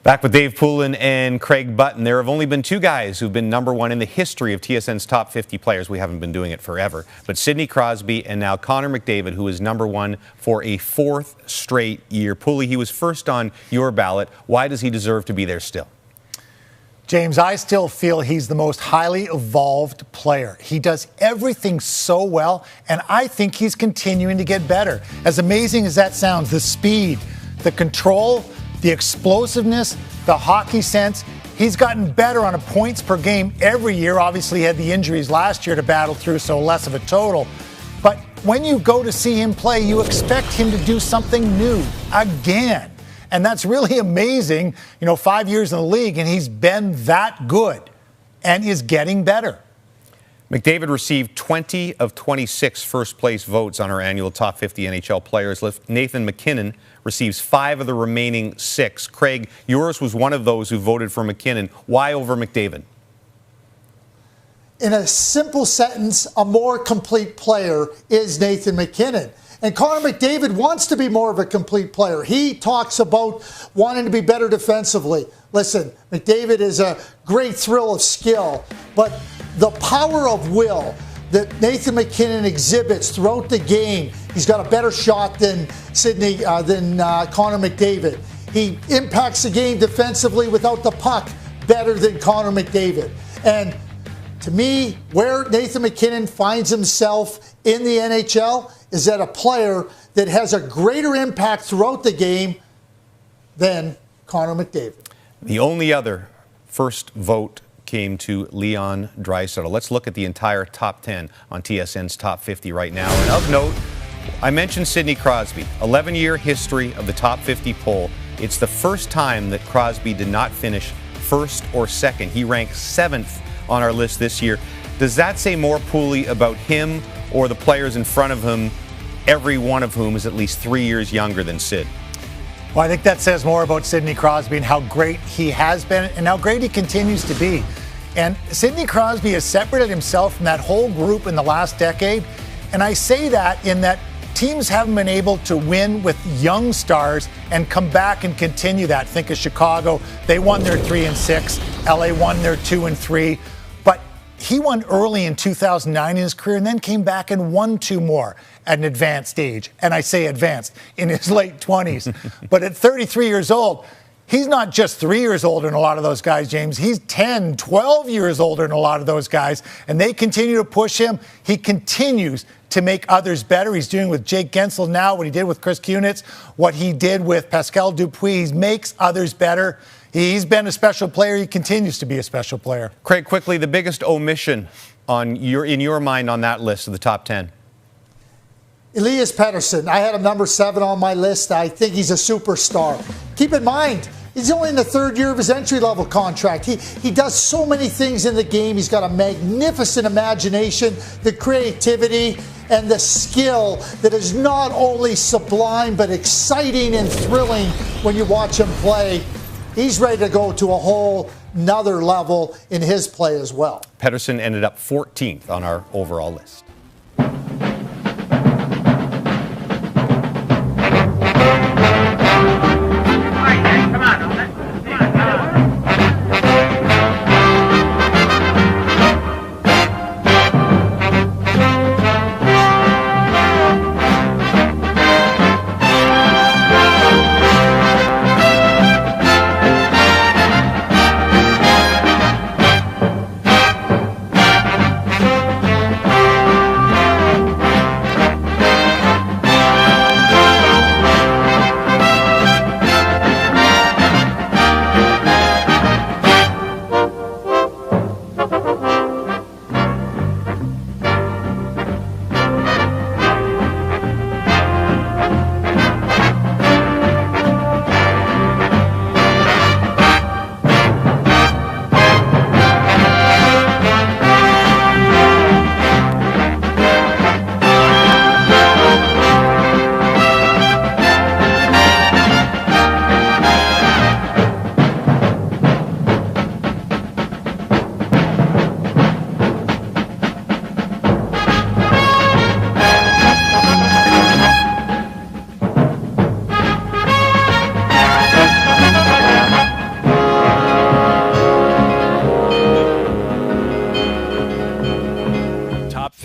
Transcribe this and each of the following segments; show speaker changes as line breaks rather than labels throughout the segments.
Back with Dave Poulin and Craig Button. There have only been two guys who've been number one in the history of TSN's top 50 players. We haven't been doing it forever. But Sidney Crosby and now Connor McDavid, who is number one for a fourth straight year. Poulin, he was first on your ballot. Why does he deserve to be there still?
James, I still feel he's the most highly evolved player. He does everything so well, and I think he's continuing to get better. As amazing as that sounds, the speed, the control, the explosiveness, the hockey sense, he's gotten better on a points per game every year. Obviously, he had the injuries last year to battle through, so less of a total. But when you go to see him play, you expect him to do something new again. And that's really amazing. 5 years in the league, and he's been that good and is getting better.
McDavid received 20 of 26 first-place votes on our annual Top 50 NHL Players list. Nathan MacKinnon receives 5 of the remaining 6. Craig, yours was one of those who voted for MacKinnon. Why over McDavid?
In a simple sentence, a more complete player is Nathan MacKinnon. And Connor McDavid wants to be more of a complete player. He talks about wanting to be better defensively. Listen, McDavid is a great thrill of skill, but the power of will that Nathan MacKinnon exhibits throughout the game, he's got a better shot than Connor McDavid. He impacts the game defensively without the puck better than Connor McDavid. And to me, where Nathan MacKinnon finds himself in the NHL is that a player that has a greater impact throughout the game than Connor McDavid.
The only other first vote came to Leon Draisaitl. Let's look at the entire top 10 on TSN's top 50 right now. And of note, I mentioned Sidney Crosby, 11-year history of the top 50 poll. It's the first time that Crosby did not finish first or second. He ranked 7th on our list this year. Does that say more, Pooley, about him or the players in front of him, every one of whom is at least 3 years younger than Sid?
Well, I think that says more about Sidney Crosby and how great he has been and how great he continues to be. And Sidney Crosby has separated himself from that whole group in the last decade. And I say that in that teams haven't been able to win with young stars and come back and continue that. Think of Chicago. They won their 3 and 6. LA won their 2 and 3. But he won early in 2009 in his career and then came back and won 2 more at an advanced age. And I say advanced, in his late 20s. But at 33 years old, he's not just 3 years older than a lot of those guys, James. He's 10, 12 years older than a lot of those guys. And they continue to push him. He continues to make others better. He's doing with Jake Gensel now what he did with Chris Kunitz, what he did with Pascal Dupuis. He makes others better. He's been a special player. He continues to be a special player.
Craig, quickly, the biggest omission in your mind on that list of the top 10?
Elias Pettersson. I had him number 7 on my list. I think he's a superstar. Keep in mind, he's only in the 3rd year of his entry-level contract. He does so many things in the game. He's got a magnificent imagination, the creativity, and the skill that is not only sublime but exciting and thrilling when you watch him play. He's ready to go to a whole nother level in his play as well.
Pettersson ended up 14th on our overall list.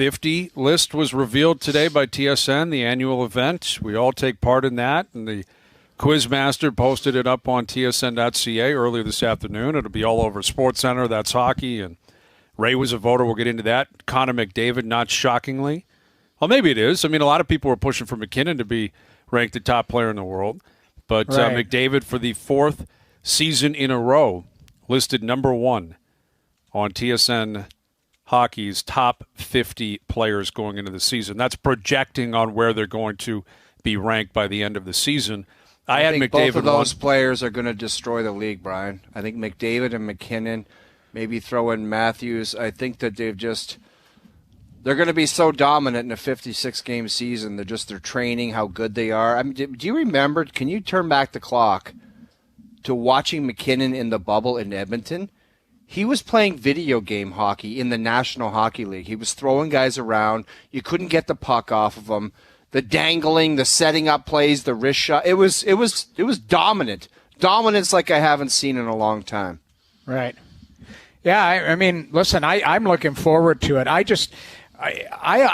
50 list was revealed today by TSN, the annual event. We all take part in that, and the Quizmaster posted it up on tsn.ca earlier this afternoon. It'll be all over SportsCenter. That's hockey, and Ray was a voter. We'll get into that. Connor McDavid, not shockingly. Well, maybe it is. I mean, a lot of people were pushing for McKinnon to be ranked the top player in the world. But McDavid, for the 4th season in a row, listed number 1 on TSN Hockey's top 50 players going into the season. That's projecting on where they're going to be ranked by the end of the season. I think
McDavid both of those players are going to destroy the league, Brian. I think McDavid and McKinnon, maybe throw in Matthews. I think that they're going to be so dominant in a 56-game season. They're training, how good they are. I mean, do you remember, can you turn back the clock to watching McKinnon in the bubble in Edmonton? He was playing video game hockey in the National Hockey League. He was throwing guys around. You couldn't get the puck off of him. The dangling, the setting up plays, the wrist shot. It was dominant. Dominance like I haven't seen in a long time.
Right. Yeah, I mean, listen, I'm looking forward to it. I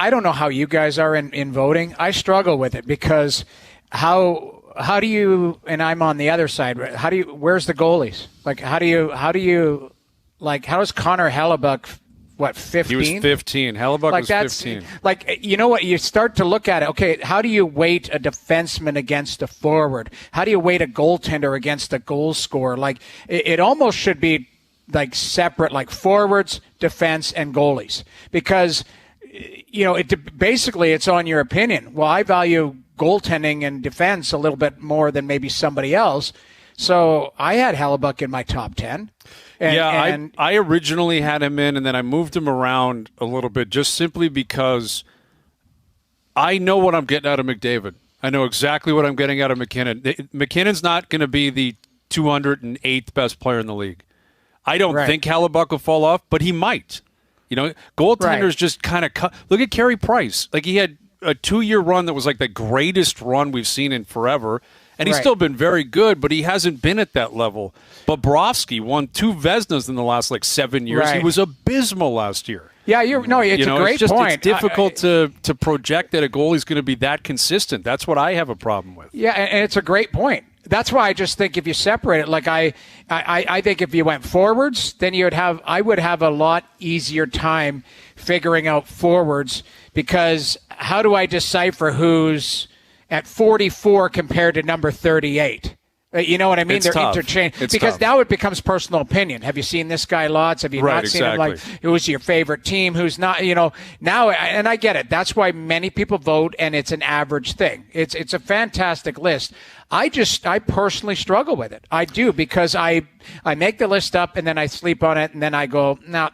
don't know how you guys are in voting. I struggle with it because how do you, and I'm on the other side, where's the goalies? Like, how does Connor Hellebuck, 15?
He was 15. Hellebuck was 15.
Like, you know what? You start to look at it. Okay, how do you weight a defenseman against a forward? How do you weight a goaltender against a goal scorer? Like, it almost should be like separate, like forwards, defense, and goalies. Because, basically it's on your opinion. Well, I value goaltending and defense a little bit more than maybe somebody else. So I had Hellebuck in my top 10.
I originally had him in, and then I moved him around a little bit just simply because I know what I'm getting out of McDavid. I know exactly what I'm getting out of McKinnon. McKinnon's not going to be the 208th best player in the league. I don't think Hellebuck will fall off, but he might. Goaltenders just kind of cut. Look at Carey Price. Like, he had a 2-year run that was like the greatest run we've seen in forever. And he's still been very good, but he hasn't been at that level. Bobrovsky won 2 Vezinas in the last 7 years. He was abysmal last year.
Yeah, it's a great point.
It's difficult to project that a goalie's going to be that consistent. That's what I have a problem with.
Yeah, and it's a great point. That's why I just think if you separate it, like I think if you went forwards, then I would have a lot easier time figuring out forwards, because how do I decipher who's at 44 compared to number 38? You know what I mean?
It's
They're
tough.
interchanged.
It's
because
tough.
Now it becomes personal opinion. Have you seen this guy lots? Have you not seen him? Like, who's your favorite team? Who's not? Now, and I get it. That's why many people vote, and it's an average thing. It's a fantastic list. I personally struggle with it. I do, because I make the list up and then I sleep on it, and then I go, now,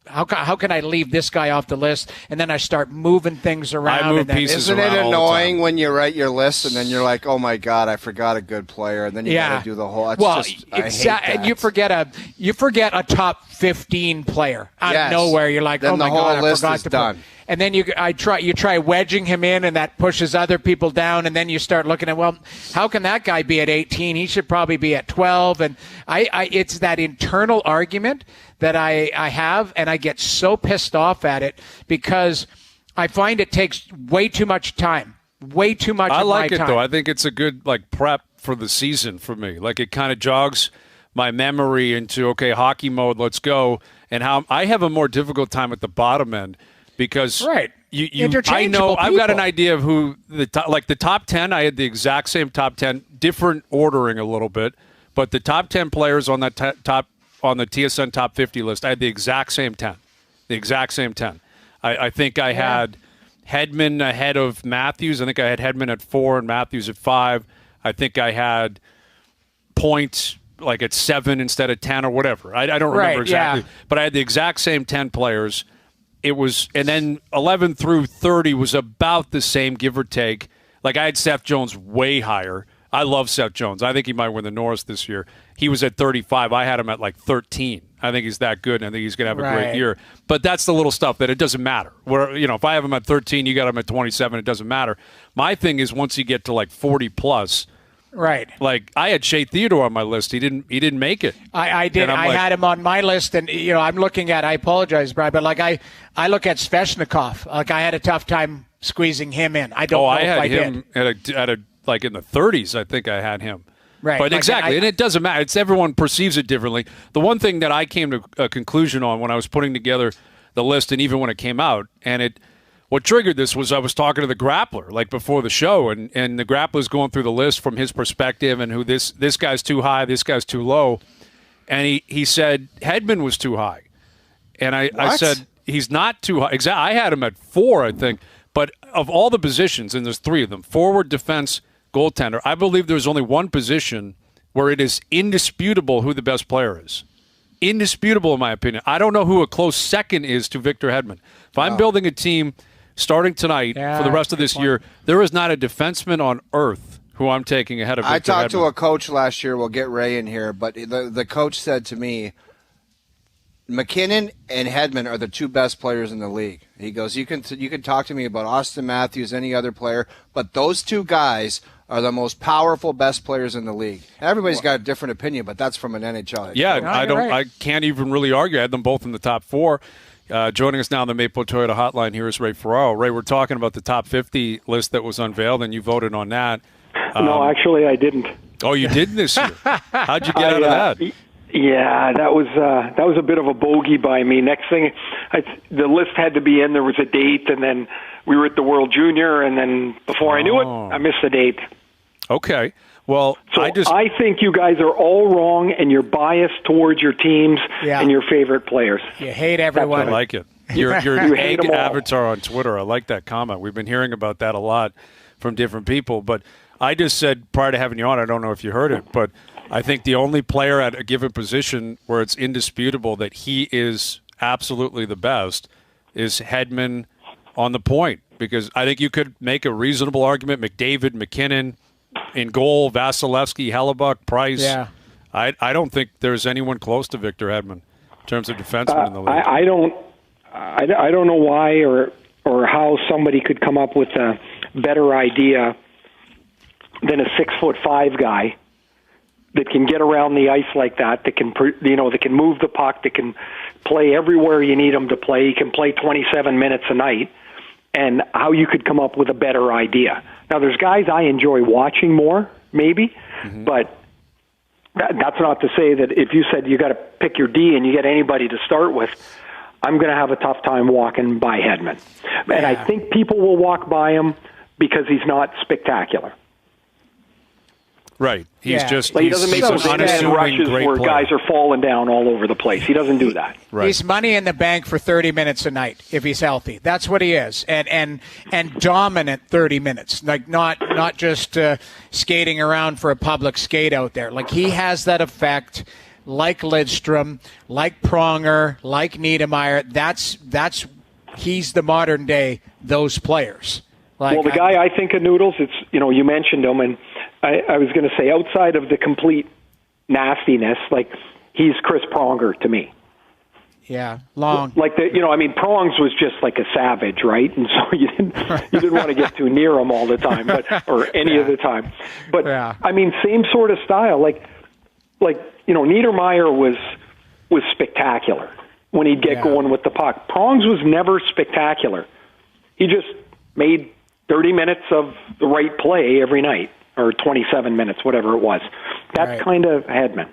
how can I leave this guy off the list? And then I start moving things around.
Isn't it annoying when you write your list and then you're like, oh my God, I forgot a good player, and then you got to do the whole.
And you forget a top 15 player out of nowhere. You're like,
then
oh my God, I forgot to
done.
And then you try wedging him in, and that pushes other people down. And then you start looking at, well, how can that guy be at 18? He should probably be at 12. And it's that internal argument that I have, and I get so pissed off at it because I find it takes way too much time. Way too much.
I
of
like
my
it
time.
though. I think it's a good prep for the season for me. Like, it kind of jogs my memory into, okay, hockey mode, let's go. And how I have a more difficult time at the bottom end. Because I know I've got an idea of who the top 10. I had the exact same top 10, different ordering a little bit, but the top 10 players on that top on the TSN top 50 list, I had the exact same 10. I think I had Hedman ahead of Matthews. I think I had Hedman at 4 and Matthews at 5. I think I had Point at 7 instead of 10 or whatever. I don't remember exactly, but I had the exact same 10 players. It was, and then 11 through 30 was about the same, give or take. Like, I had Seth Jones way higher. I love Seth Jones. I think he might win the Norris this year. He was at 35. I had him at 13. I think he's that good, and I think he's going to have a great year. But that's the little stuff that it doesn't matter. Where, if I have him at 13, you got him at 27, it doesn't matter. My thing is, once you get to 40 plus,
Right.
Like, I had Shea Theodore on my list. He didn't make it.
I did. I had him on my list, and I'm looking at. I apologize, Brian, but like I look at Svechnikov. Like, I had a tough time squeezing him in. I don't know if I did.
at a like in the 30s. I think I had him.
Right.
But exactly, and it doesn't matter. It's everyone perceives it differently. The one thing that I came to a conclusion on when I was putting together the list, and even when it came out, what triggered this was I was talking to the Grappler like before the show, and the Grappler's going through the list from his perspective and who this guy's too high, this guy's too low, and he said Hedman was too high, and I said he's not too high. Exactly, I had him at 4, I think, but of all the positions, and there's 3 of them: forward, defense, goaltender. I believe there's only one position where it is indisputable who the best player is. Indisputable, in my opinion. I don't know who a close second is to Victor Hedman. If I'm building a team starting tonight for the rest of this year, there is not a defenseman on earth who I'm taking ahead of Victor Hedman.
I talked to a coach last year. We'll get Ray in here, but the coach said to me, McKinnon and Hedman are the 2 best players in the league. He goes, you can talk to me about Austin Matthews, any other player, but those 2 guys are the most powerful, best players in the league. Everybody's got a different opinion, but that's from an NHL.
Yeah, I can't even really argue. I had them both in the top 4. Joining us now on the Maple Toyota Hotline here is Ray Ferraro. Ray, we're talking about the top 50 list that was unveiled, and you voted on that.
No, actually, I didn't.
Oh, you didn't this year? How'd you get out of that?
Yeah, that was a bit of a bogey by me. Next thing, the list had to be in. There was a date, and then we were at the World Junior, and then before I knew it, I missed the date.
Okay. Well,
so I think you guys are all wrong, and you're biased towards your teams and your favorite players.
You hate everyone.
I like it. Your egg avatar on Twitter. I like that comment. We've been hearing about that a lot from different people. But I just said prior to having you on, I don't know if you heard it, but I think the only player at a given position where it's indisputable that he is absolutely the best is Hedman on the point. Because I think you could make a reasonable argument. McDavid, McKinnon, in goal, Vasilevsky, Hellebuck, Price.
Yeah.
I don't think there's anyone close to Victor Hedman in terms of defensemen in the league.
I don't know why or how somebody could come up with a better idea than a 6'5" guy that can get around the ice like that can that can move the puck, that can play everywhere you need him to play. He can play 27 minutes a night, and how you could come up with a better idea. Now, there's guys I enjoy watching more, maybe, but that's not to say that if you said you got to pick your D and you get anybody to start with, I'm going to have a tough time walking by Hedman. And I think people will walk by him because he's not spectacular.
Right. He's just
he doesn't make those rushes where guys are falling down all over the place. He doesn't do that.
Right.
He's money in the bank for 30 minutes a night if he's healthy. That's what he is. And dominant 30 minutes. Like not just skating around for a public skate out there. Like he has that effect like Lidstrom, like Pronger, like Niedermayer. That's he's the modern day those players. Like,
well, the guy I think of, Noodles, it's you mentioned him, and I was going to say outside of the complete nastiness, like he's Chris Pronger to me.
Yeah, long.
Like Prongs was just like a savage, right? And so you didn't want to get too near him all the time, or any of the time. But same sort of style. Like Niedermayer was spectacular when he'd get going with the puck. Prongs was never spectacular. He just made 30 minutes of the right play every night, or 27 minutes, whatever it was. That's kind of Hedman.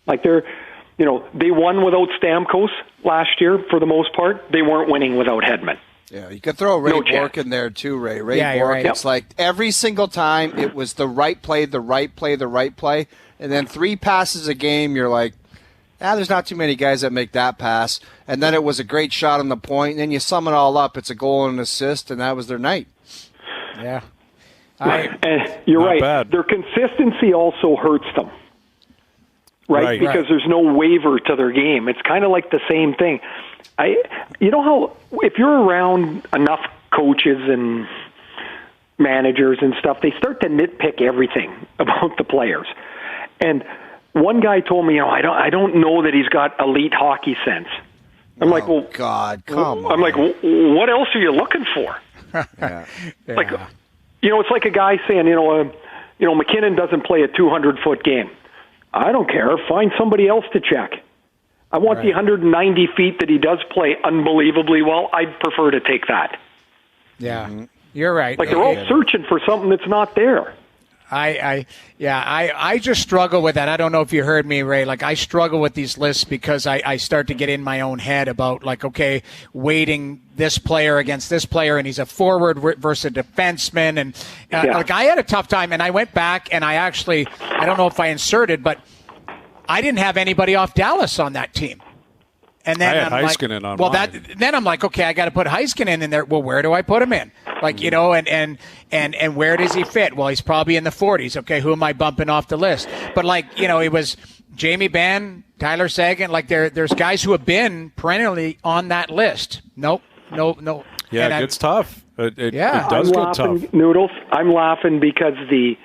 Like they won without Stamkos last year for the most part. They weren't winning without Hedman.
Yeah, you could throw Ray Bourque in there too, Ray. Bourque,
right.
It's like every single time it was the right play, the right play, the right play. And then 3 passes a game, you're like, there's not too many guys that make that pass. And then it was a great shot on the point. And then you sum it all up, it's a goal and an assist, and that was their night.
Yeah.
And you're right.
Bad.
Their consistency also hurts them, right? Because there's no waiver to their game. It's kind of like the same thing. You know how if you're around enough coaches and managers and stuff, they start to nitpick everything about the players. And one guy told me, I don't know that he's got elite hockey sense. I'm like, well,
God, come on.
I'm like, what else are you looking for?
Yeah.
Like, it's like a guy saying, McKinnon doesn't play a 200-foot game. I don't care. Find somebody else to check. I want the 190 feet that he does play unbelievably well. I'd prefer to take that.
Yeah, you're right.
Like, they're all searching for something that's not there.
I just struggle with that. I don't know if you heard me, Ray. Like, I struggle with these lists because I start to get in my own head about, like, okay, weighting this player against this player, and he's a forward versus a defenseman. And like, I had a tough time, and I went back and I don't know if I inserted, but I didn't have anybody off Dallas on that team. And then
I had Heiskanen on mine.
Then I'm like, okay, I got to put Heiskanen in there. Well, where do I put him in? Like, and where does he fit? Well, he's probably in the 40s. Okay, who am I bumping off the list? But, like, it was Jamie Benn, Tyler Seguin. Like, there's guys who have been perennially on that list. Nope.
Yeah, it gets tough. It does get tough.
Noodles, I'm laughing because the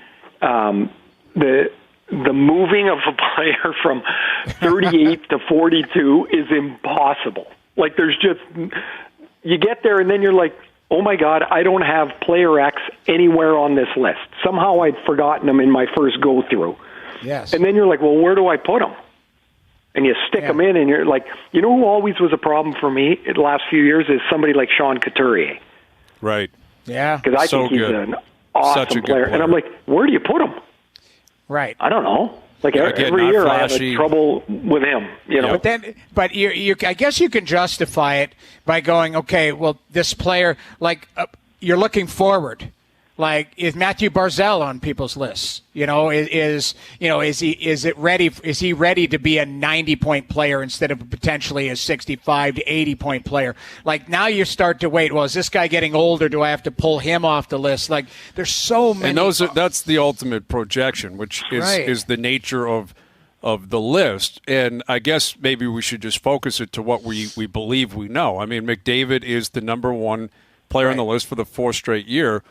moving of a player from 38 to 42 is impossible. Like, there's just, you get there and then you're like, oh my God, I don't have player X anywhere on this list. Somehow I'd forgotten him in my first go through.
Yes.
And then you're like, well, where do I put him? And you stick them in, and you're like, who always was a problem for me in the last few years is somebody like Sean Couturier.
Right.
Yeah.
Because I think he's an awesome player. And I'm like, where do you put him?
Right.
I don't know. Like, every year I have trouble with him,
But you I guess you can justify it by going, okay, well, this player, like, you're looking forward. Like, is Matthew Barzal on people's lists? Is he ready to be a 90-point player instead of potentially a 65 to 80-point player? Like, now you start to wait. Well, is this guy getting older? Do I have to pull him off the list? Like, there's so many.
And that's the ultimate projection, which is the nature of the list. And I guess maybe we should just focus it to what we believe we know. I mean, McDavid is the number one player on the list for the fourth straight year.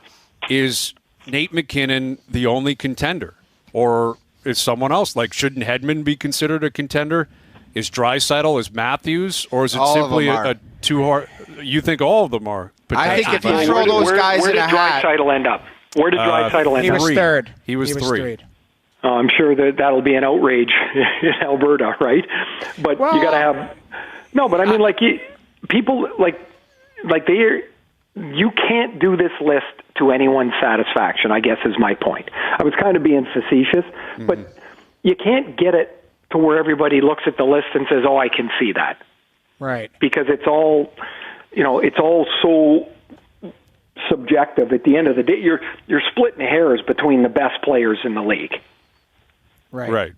Is Nate McKinnon the only contender? Or is someone else? Like, shouldn't Hedman be considered a contender? Is Draisaitl, is Matthews? Or is it simply a too hard? You think all of them are?
I think if you throw those guys in a hat.
Where did Draisaitl end up? Where did Draisaitl end up?
He was third.
He was three.
Oh, I'm sure that'll be an outrage in Alberta, right? But you got to have... No, but I mean, people, you can't do this list to anyone's satisfaction, I guess is my point. I was kind of being facetious, but you can't get it to where everybody looks at the list and says, oh, I can see that.
Right.
Because it's all, it's all so subjective. At the end of the day, you're splitting hairs between the best players in the league.
Right.